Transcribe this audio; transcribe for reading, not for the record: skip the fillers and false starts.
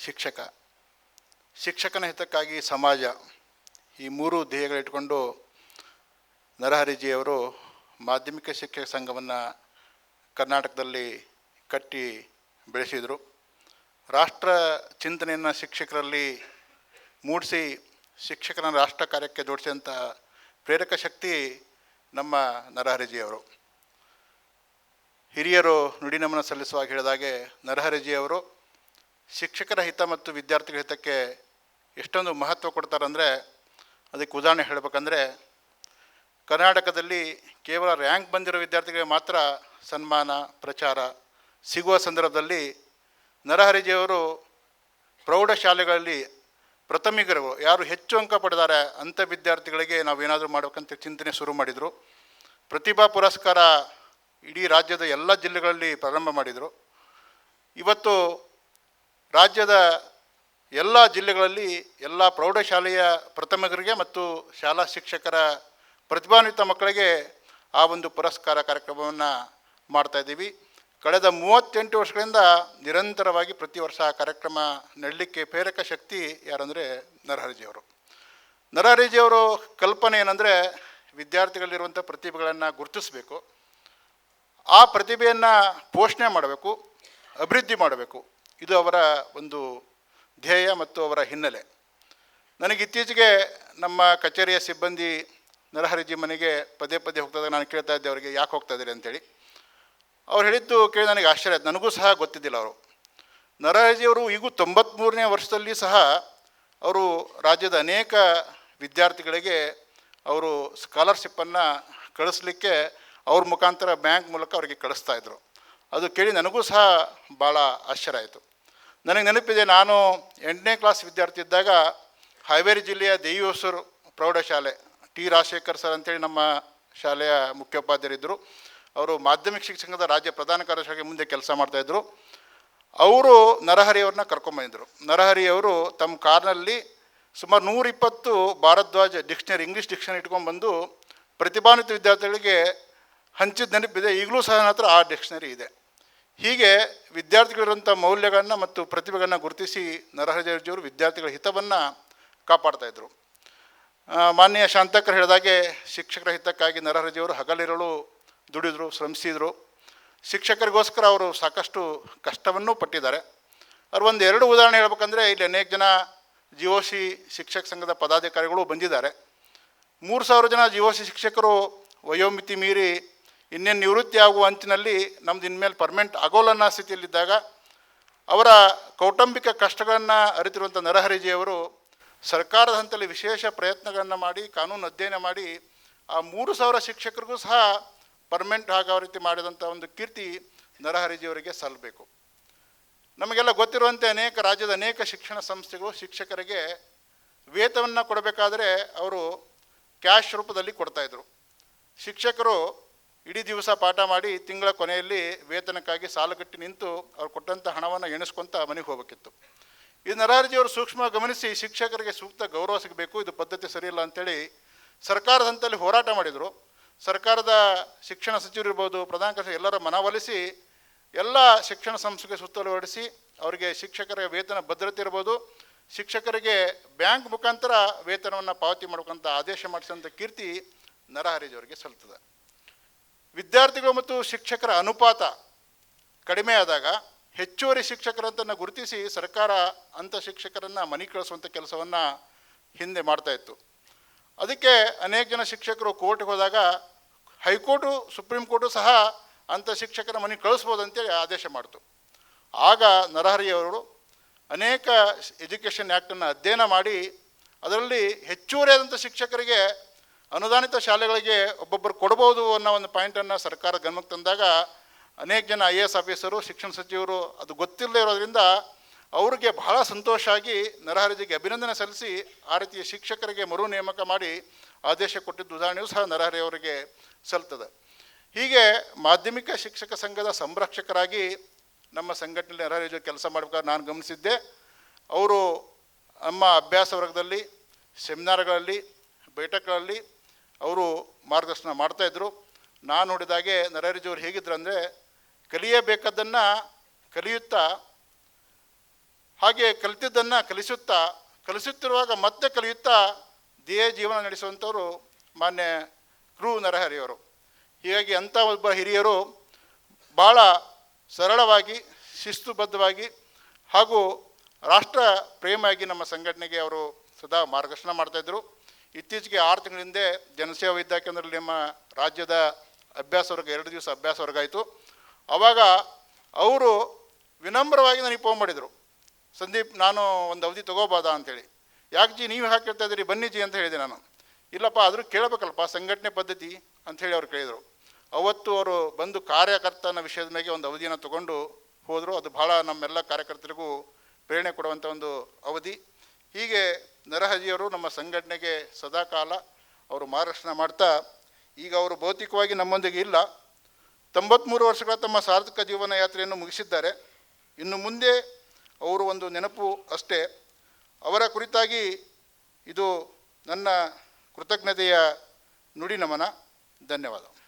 ಶಿಕ್ಷಕ, ಶಿಕ್ಷಕನ ಹಿತಕ್ಕಾಗಿ ಸಮಾಜ, ಈ ಮೂರು ಧ್ಯೇಯಗಳಿಟ್ಕೊಂಡು ನರಹರಿಜಿಯವರು ಮಾಧ್ಯಮಿಕ ಶಿಕ್ಷಕ ಸಂಘವನ್ನು ಕರ್ನಾಟಕದಲ್ಲಿ ಕಟ್ಟಿ ಬೆಳೆಸಿದರು. ರಾಷ್ಟ್ರ ಚಿಂತನೆಯನ್ನು ಶಿಕ್ಷಕರಲ್ಲಿ ಮೂಡಿಸಿ ಶಿಕ್ಷಕನ ರಾಷ್ಟ್ರ ಕಾರ್ಯಕ್ಕೆ ಜೋಡಿಸಿದಂಥ ಪ್ರೇರಕ ಶಕ್ತಿ ನಮ್ಮ ನರಹರಿಜಿಯವರು. ಹಿರಿಯರು ನುಡಿನಮನ ಸಲ್ಲಿಸುವಾಗ ಹೇಳಿದಾಗೆ ನರಹರಿಜಿಯವರು ಶಿಕ್ಷಕರ ಹಿತ ಮತ್ತು ವಿದ್ಯಾರ್ಥಿಗಳ ಹಿತಕ್ಕೆ ಎಷ್ಟೊಂದು ಮಹತ್ವ ಕೊಡ್ತಾರಂದರೆ, ಅದಕ್ಕೆ ಉದಾಹರಣೆ ಹೇಳಬೇಕಂದ್ರೆ, ಕರ್ನಾಟಕದಲ್ಲಿ ಕೇವಲ ರ್ಯಾಂಕ್ ಬಂದಿರೋ ವಿದ್ಯಾರ್ಥಿಗಳಿಗೆ ಮಾತ್ರ ಸನ್ಮಾನ ಪ್ರಚಾರ ಸಿಗುವ ಸಂದರ್ಭದಲ್ಲಿ ನರಹರಿಜಿಯವರು ಪ್ರೌಢಶಾಲೆಗಳಲ್ಲಿ ಪ್ರಥಮಿಗರು ಯಾರು ಹೆಚ್ಚು ಅಂಕ ಪಡೆದಾರೆ ಅಂಥ ವಿದ್ಯಾರ್ಥಿಗಳಿಗೆ ನಾವೇನಾದರೂ ಮಾಡಬೇಕಂತ ಚಿಂತನೆ ಶುರು ಮಾಡಿದರು. ಪ್ರತಿಭಾ ಪುರಸ್ಕಾರ ಇಡೀ ರಾಜ್ಯದ ಎಲ್ಲ ಜಿಲ್ಲೆಗಳಲ್ಲಿ ಪ್ರಾರಂಭ ಮಾಡಿದರು. ಇವತ್ತು ರಾಜ್ಯದ ಎಲ್ಲ ಜಿಲ್ಲೆಗಳಲ್ಲಿ ಎಲ್ಲ ಪ್ರೌಢಶಾಲೆಯ ಪ್ರಥಮಿಗರಿಗೆ ಮತ್ತು ಶಾಲಾ ಶಿಕ್ಷಕರ ಪ್ರತಿಭಾನ್ವಿತ ಮಕ್ಕಳಿಗೆ ಆ ಒಂದು ಪುರಸ್ಕಾರ ಕಾರ್ಯಕ್ರಮವನ್ನು ಮಾಡ್ತಾಯಿದ್ದೀವಿ. ಕಳೆದ 38 ವರ್ಷಗಳಿಂದ ನಿರಂತರವಾಗಿ ಪ್ರತಿ ವರ್ಷ ಆ ಕಾರ್ಯಕ್ರಮ ನಡಲಿಕ್ಕೆ ಪ್ರೇರಕ ಶಕ್ತಿ ಯಾರಂದರೆ ನರಹರಿಜಿಯವರು. ನರಹರಿಜಿಯವರು ಕಲ್ಪನೆ ಏನಂದರೆ, ವಿದ್ಯಾರ್ಥಿಗಳಲ್ಲಿರುವಂಥ ಪ್ರತಿಭೆಗಳನ್ನು ಗುರುತಿಸಬೇಕು, ಆ ಪ್ರತಿಭೆಯನ್ನು ಪೋಷಣೆ ಮಾಡಬೇಕು, ಅಭಿವೃದ್ಧಿ ಮಾಡಬೇಕು. ಇದು ಅವರ ಒಂದು ಧ್ಯೇಯ ಮತ್ತು ಅವರ ಹಿನ್ನೆಲೆ. ನನಗೆ ಇತ್ತೀಚೆಗೆ ನಮ್ಮ ಕಚೇರಿಯ ಸಿಬ್ಬಂದಿ ನರಹರಿಜಿ ಮನೆಗೆ ಪದೇ ಪದೇ ಹೋಗ್ತಾಯಿದ್ದಾಗ ನಾನು ಕೇಳ್ತಾ ಇದ್ದೆ ಅವರಿಗೆ, ಯಾಕೆ ಹೋಗ್ತಾ ಇದ್ದೀರಿ ಅಂತೇಳಿ. ಅವ್ರು ಹೇಳಿದ್ದು ಕೇಳಿ ನನಗೆ ಆಶ್ಚರ್ಯ ಆಯ್ತು. ನನಗೂ ಸಹ ಗೊತ್ತಿದ್ದಿಲ್ಲ ಅವರು. ನರಹರಿಜಿಯವರು ಈಗೂ 93ನೇ ವರ್ಷದಲ್ಲಿ ಸಹ ಅವರು ರಾಜ್ಯದ ಅನೇಕ ವಿದ್ಯಾರ್ಥಿಗಳಿಗೆ ಅವರು ಸ್ಕಾಲರ್ಶಿಪ್ಪನ್ನು ಕಳಿಸ್ಲಿಕ್ಕೆ ಅವ್ರ ಮುಖಾಂತರ ಬ್ಯಾಂಕ್ ಮೂಲಕ ಅವರಿಗೆ ಕಳಿಸ್ತಾಯಿದ್ರು. ಅದು ಕೇಳಿ ನನಗೂ ಸಹ ಭಾಳ ಆಶ್ಚರ್ಯ ಆಯಿತು. ನನಗೆ ನೆನಪಿದೆ, ನಾನು 8ನೇ ಕ್ಲಾಸ್ ವಿದ್ಯಾರ್ಥಿ ಇದ್ದಾಗ ಹಾವೇರಿ ಜಿಲ್ಲೆಯ ದೇವಿಹೊಸೂರು ಪ್ರೌಢಶಾಲೆ ಟಿ ರಾಜಶೇಖರ್ ಸರ್ ಅಂತೇಳಿ ನಮ್ಮ ಶಾಲೆಯ ಮುಖ್ಯೋಪಾಧ್ಯಾಯರಿದ್ದರು. ಅವರು ಮಾಧ್ಯಮಿಕ ಶಿಕ್ಷಕ ಸಂಘದ ರಾಜ್ಯ ಪ್ರಧಾನ ಕಾರ್ಯದರ್ಶಿಯಾಗಿ ಮುಂದೆ ಕೆಲಸ ಮಾಡ್ತಾಯಿದ್ರು. ಅವರು ನರಹರಿಯವ್ರನ್ನ ಕರ್ಕೊಂಬಂದಿದ್ರು. ನರಹರಿಯವರು ತಮ್ಮ ಕಾರ್ನಲ್ಲಿ ಸುಮಾರು 120 ಭಾರದ್ವಾಜ ಡಿಕ್ಷನರಿ, ಇಂಗ್ಲೀಷ್ ಡಿಕ್ಷನರಿ ಇಟ್ಕೊಂಡ್ಬಂದು ಪ್ರತಿಭಾನ್ವಿತ ವಿದ್ಯಾರ್ಥಿಗಳಿಗೆ ಹಂಚಿದ ನೆನಪಿದೆ. ಈಗಲೂ ಸಹ ನನ್ನ ಹತ್ರ ಆ ಡಿಕ್ಷನರಿ ಇದೆ. ಹೀಗೆ ವಿದ್ಯಾರ್ಥಿಗಳಿರುವಂಥ ಮೌಲ್ಯಗಳನ್ನು ಮತ್ತು ಪ್ರತಿಭೆಗಳನ್ನು ಗುರುತಿಸಿ ನರಹರಿಜಿಯವರು ವಿದ್ಯಾರ್ಥಿಗಳ ಹಿತವನ್ನು ಕಾಪಾಡ್ತಾಯಿದ್ರು. ಮಾನ್ಯ ಶಾಂತಕರ್ ಹೇಳಿದಾಗೆ ಶಿಕ್ಷಕರ ಹಿತಕ್ಕಾಗಿ ನರಹರಿಜಿಯವರು ಹಗಲಿರುಳು ದುಡಿದ್ರು, ಶ್ರಮಿಸಿದರು. ಶಿಕ್ಷಕರಿಗೋಸ್ಕರ ಅವರು ಸಾಕಷ್ಟು ಕಷ್ಟವನ್ನೂ ಪಟ್ಟಿದ್ದಾರೆ. ಅವ್ರು 1-2 ಉದಾಹರಣೆ ಹೇಳ್ಬೇಕಂದ್ರೆ, ಇಲ್ಲಿ ಅನೇಕ ಜನ GOC ಶಿಕ್ಷಕ ಸಂಘದ ಪದಾಧಿಕಾರಿಗಳು ಬಂದಿದ್ದಾರೆ. 3000 ಜನ GOC ಶಿಕ್ಷಕರು ವಯೋಮಿತಿ ಮೀರಿ ಇನ್ನೇನು ನಿವೃತ್ತಿ ಆಗುವ ಅಂಚಿನಲ್ಲಿ ನಮ್ದು ಇನ್ಮೇಲೆ ಪರ್ಮನೆಂಟ್ ಆಗೋಲ್ಲ ಸ್ಥಿತಿಯಲ್ಲಿದ್ದಾಗ ಅವರ ಕೌಟುಂಬಿಕ ಕಷ್ಟಗಳನ್ನು ಅರಿತಿರುವಂಥ ನರಹರಿಜಿಯವರು ಸರ್ಕಾರದ ಹಂತದಲ್ಲಿ ವಿಶೇಷ ಪ್ರಯತ್ನಗಳನ್ನು ಮಾಡಿ, ಕಾನೂನು ಅಧ್ಯಯನ ಮಾಡಿ ಆ 3000 ಶಿಕ್ಷಕರಿಗೂ ಸಹ ಪರ್ಮನೆಂಟ್ ಆಗೋ ರೀತಿ ಮಾಡಿದಂಥ ಒಂದು ಕೀರ್ತಿ ನರಹರಿಜಿಯವರಿಗೆ ಸಲ್ಲಬೇಕು. ನಮಗೆಲ್ಲ ಗೊತ್ತಿರುವಂತೆ ರಾಜ್ಯದ ಅನೇಕ ಶಿಕ್ಷಣ ಸಂಸ್ಥೆಗಳು ಶಿಕ್ಷಕರಿಗೆ ವೇತನವನ್ನು ಕೊಡಬೇಕಾದ್ರೆ ಅವರು ಕ್ಯಾಶ್ ರೂಪದಲ್ಲಿ ಕೊಡ್ತಾಯಿದ್ರು. ಶಿಕ್ಷಕರು ಇಡೀ ದಿವಸ ಪಾಠ ಮಾಡಿ ತಿಂಗಳ ಕೊನೆಯಲ್ಲಿ ವೇತನಕ್ಕಾಗಿ ಸಾಲುಗಟ್ಟಿ ನಿಂತು ಅವ್ರು ಕೊಟ್ಟಂಥ ಹಣವನ್ನು ಎಣಿಸ್ಕೊತ ಮನೆಗೆ ಹೋಗಬೇಕಿತ್ತು. ಇದು ನರಹರಿಜಿಯವರು ಸೂಕ್ಷ್ಮ ಗಮನಿಸಿ ಶಿಕ್ಷಕರಿಗೆ ಸೂಕ್ತ ಗೌರವ ಸಿಗಬೇಕು, ಇದು ಪದ್ಧತಿ ಸರಿಯಿಲ್ಲ ಅಂತೇಳಿ ಸರ್ಕಾರದ ಹಂತದಲ್ಲಿ ಹೋರಾಟ ಮಾಡಿದರು. ಸರ್ಕಾರದ ಶಿಕ್ಷಣ ಸಚಿವರಿರ್ಬೋದು, ಪ್ರಧಾನ ಕಾರ್ಯದರ್ಶಿ ಎಲ್ಲರ ಮನವೊಲಿಸಿ ಎಲ್ಲ ಶಿಕ್ಷಣ ಸಂಸ್ಥೆಗೆ ಸುತ್ತೋಲೆ ಹೊರಡಿಸಿ ಅವರಿಗೆ ಶಿಕ್ಷಕರ ವೇತನ ಭದ್ರತೆ ಇರ್ಬೋದು, ಶಿಕ್ಷಕರಿಗೆ ಬ್ಯಾಂಕ್ ಮುಖಾಂತರ ವೇತನವನ್ನು ಪಾವತಿ ಮಾಡ್ಬೇಕಂತ ಆದೇಶ ಮಾಡಿಸಿದಂಥ ಕೀರ್ತಿ ನರಹರಿಜಿಯವರಿಗೆ ಸಲ್ತದೆ. ವಿದ್ಯಾರ್ಥಿಗಳು ಮತ್ತು ಶಿಕ್ಷಕರ ಅನುಪಾತ ಕಡಿಮೆ ಆದಾಗ ಹೆಚ್ಚುವರಿ ಶಿಕ್ಷಕರಂತನ್ನು ಗುರುತಿಸಿ ಸರ್ಕಾರ ಅಂಥ ಶಿಕ್ಷಕರನ್ನು ಮನೆ ಕಳಿಸುವಂಥ ಕೆಲಸವನ್ನು ಹಿಂದೆ ಮಾಡ್ತಾಯಿತ್ತು. ಅದಕ್ಕೆ ಅನೇಕ ಜನ ಶಿಕ್ಷಕರು ಕೋರ್ಟ್ಗೆ ಹೋದಾಗ ಹೈಕೋರ್ಟು, ಸುಪ್ರೀಂ ಕೋರ್ಟು ಸಹ ಅಂಥ ಶಿಕ್ಷಕರ ಮನೆ ಕಳಿಸ್ಬೋದು ಅಂತೇಳಿ ಆದೇಶ ಮಾಡ್ತು. ಆಗ ನರಹರಿಯವರು ಅನೇಕ ಎಜುಕೇಷನ್ ಆ್ಯಕ್ಟನ್ನು ಅಧ್ಯಯನ ಮಾಡಿ ಅದರಲ್ಲಿ ಹೆಚ್ಚುವರಿಯಾದಂಥ ಶಿಕ್ಷಕರಿಗೆ ಅನುದಾನಿತ ಶಾಲೆಗಳಿಗೆ ಒಬ್ಬೊಬ್ಬರು ಕೊಡ್ಬೋದು ಅನ್ನೋ ಒಂದು ಪಾಯಿಂಟನ್ನು ಸರ್ಕಾರ ಗಮನಕ್ಕೆ ತಂದಾಗ ಅನೇಕ ಜನ IAS ಆಫೀಸರು, ಶಿಕ್ಷಣ ಸಚಿವರು ಅದು ಗೊತ್ತಿಲ್ಲದೆ ಇರೋದ್ರಿಂದ ಅವ್ರಿಗೆ ಬಹಳ ಸಂತೋಷ ಆಗಿ ನರಹರಿಜಿಗೆ ಅಭಿನಂದನೆ ಸಲ್ಲಿಸಿ ಆ ರೀತಿಯ ಶಿಕ್ಷಕರಿಗೆ ಮರು ನೇಮಕ ಮಾಡಿ ಆದೇಶ ಕೊಟ್ಟಿದ್ದ ಉದಾಹರಣೆಯೂ ಸಹ ನರಹರಿಯವರಿಗೆ ಸಲ್ತದೆ. ಹೀಗೆ ಮಾಧ್ಯಮಿಕ ಶಿಕ್ಷಕ ಸಂಘದ ಸಂರಕ್ಷಕರಾಗಿ ನಮ್ಮ ಸಂಘಟನೆಯಲ್ಲಿ ನರಹರಿಜಿ ಕೆಲಸ ಮಾಡಬೇಕಾದ್ರೆ ನಾನು ಗಮನಿಸಿದ್ದೆ, ಅವರು ನಮ್ಮ ಅಭ್ಯಾಸ ವರ್ಗದಲ್ಲಿ, ಸೆಮಿನಾರ್ಗಳಲ್ಲಿ, ಬೈಠಕ್ಗಳಲ್ಲಿ ಅವರು ಮಾರ್ಗದರ್ಶನ ಮಾಡ್ತಾಯಿದ್ರು. ನಾನು ನೋಡಿದಾಗೆ ನರಹರಿಜಿಯವರು ಹೇಗಿದ್ರು ಅಂದರೆ, ಕಲಿಯಬೇಕಾದ್ದನ್ನು ಕಲಿಯುತ್ತಾ, ಹಾಗೆ ಕಲಿತಿದ್ದನ್ನು ಕಲಿಸುತ್ತಿರುವಾಗ ಮತ್ತೆ ಕಲಿಯುತ್ತಾ ದೇಹ ಜೀವನ ನಡೆಸುವಂಥವರು ಮಾನ್ಯ ಕೃ ನರಹರಿಯವರು. ಹೀಗಾಗಿ ಅಂಥ ಒಬ್ಬ ಹಿರಿಯರು ಭಾಳ ಸರಳವಾಗಿ, ಶಿಸ್ತುಬದ್ಧವಾಗಿ ಹಾಗೂ ರಾಷ್ಟ್ರ ಪ್ರೇಮಿಯಾಗಿ ನಮ್ಮ ಸಂಘಟನೆಗೆ ಅವರು ಸದಾ ಮಾರ್ಗದರ್ಶನ ಮಾಡ್ತಾಯಿದ್ರು. ಇತ್ತೀಚೆಗೆ 6 ತಿಂಗಳ ಹಿಂದೆ ಜನಸೇವಾ ವಿದ್ಯಾಕೇಂದ್ರದಲ್ಲಿ ನಮ್ಮ ರಾಜ್ಯದ ಅಭ್ಯಾಸ ವರ್ಗ 2 ದಿವಸ ಅಭ್ಯಾಸ ವರ್ಗ ಆಯಿತು. ಆವಾಗ ಅವರು ವಿನಮ್ರವಾಗಿ ನನಗೆ ಫೋನ್ ಮಾಡಿದರು, ಸಂದೀಪ್ ನಾನು ಒಂದು ಅವಧಿ ತೊಗೋಬೋದಾ ಅಂತೇಳಿ. ಯಾಕೆ ಜಿ ನೀವು ಯಾಕೆ ಕೇಳ್ತಾ ಇದ್ದೀರಿ, ಬನ್ನಿ ಜಿ ಅಂತ ಹೇಳಿದೆ ನಾನು. ಇಲ್ಲಪ್ಪ ಆದರೂ ಕೇಳಬೇಕಲ್ಪ ಸಂಘಟನೆ ಪದ್ಧತಿ ಅಂಥೇಳಿ ಅವ್ರು ಕೇಳಿದರು. ಅವತ್ತು ಅವರು ಬಂದು ಕಾರ್ಯಕರ್ತನ ವಿಷಯದ ಮೇಲೆ ಒಂದು ಅವಧಿಯನ್ನು ತಗೊಂಡು ಹೋದರು. ಅದು ಭಾಳ ನಮ್ಮೆಲ್ಲ ಕಾರ್ಯಕರ್ತರಿಗೂ ಪ್ರೇರಣೆ ಕೊಡುವಂಥ ಒಂದು ಅವಧಿ. ಹೀಗೆ ನರಹರಿಯವರು ನಮ್ಮ ಸಂಘಟನೆಗೆ ಸದಾಕಾಲ ಅವರು ಮಾರ್ಗದರ್ಶನ ಮಾಡ್ತಾ, ಈಗ ಅವರು ಭೌತಿಕವಾಗಿ ನಮ್ಮೊಂದಿಗೆ ಇಲ್ಲ. 93 ವರ್ಷಗಳ ತಮ್ಮ ಸಾರ್ಥಕ ಜೀವನ ಯಾತ್ರೆಯನ್ನು ಮುಗಿಸಿದ್ದಾರೆ. ಇನ್ನು ಮುಂದೆ ಅವರು ಒಂದು ನೆನಪು ಅಷ್ಟೇ. ಅವರ ಕುರಿತಾಗಿ ಇದು ನನ್ನ ಕೃತಜ್ಞತೆಯ ನುಡಿ ನಮನ. ಧನ್ಯವಾದ.